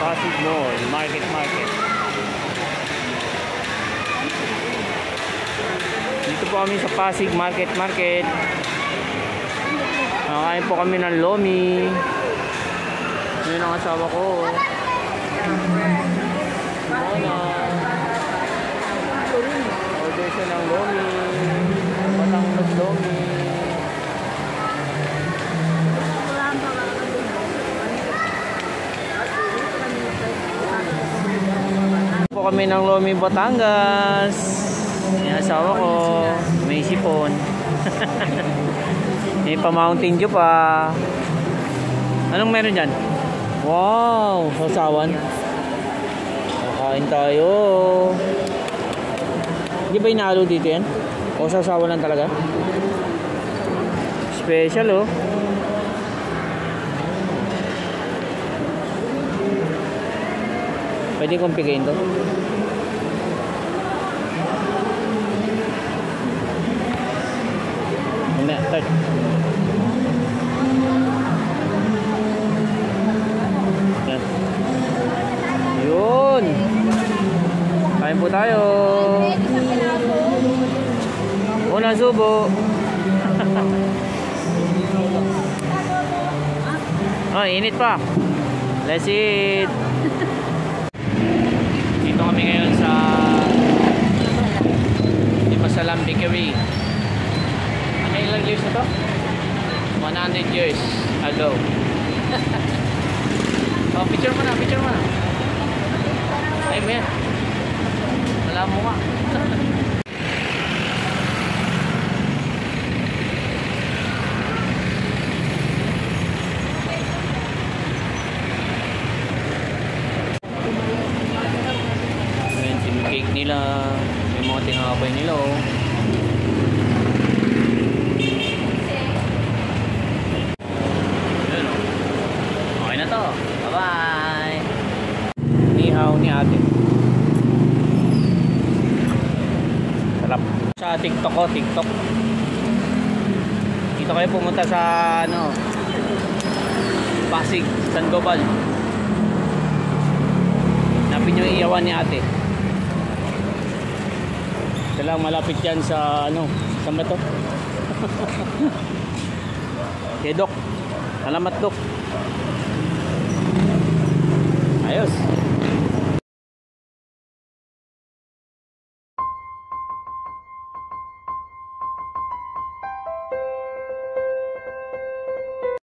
Pasig Mall, Market. Dito po kami sa Pasig Market. Nakakain po kami ng lomi. Yun ang asawa ko. Order siya ng lomi. Batangas lomi. Po kami ng lomi Batangas. Yung asawa ko. May sipon. May pa Mountain Dew pa. Anong meron dyan? Wow, sasawan. Kakain tayo. Hindi ba inalo dito yan? O sasawan lang talaga? Special oh. Pwede kong pigayin to. Start. Yan. Yun. Kain po tayo. Unang subo. Oh, init pa. Let's eat. Dito kami ngayon sa Limasalam Bakery. Ilang years na to? 100 years ago. Oh, picture mo na. Ay, man. Wala mo nga. Ayan, yung cake nila. May mga tinapay nila, oh. Bye-bye. Nihaw ni ate. Sarap. Sa TikTok ko, TikTok. Dito kayo pumunta sa ano, Pasig, San Gobal. Napin yung iyawan ni ate. Ito lang, malapit yan sa ano, saan ba to? Kay Dok. Salamat Dok. Ayos.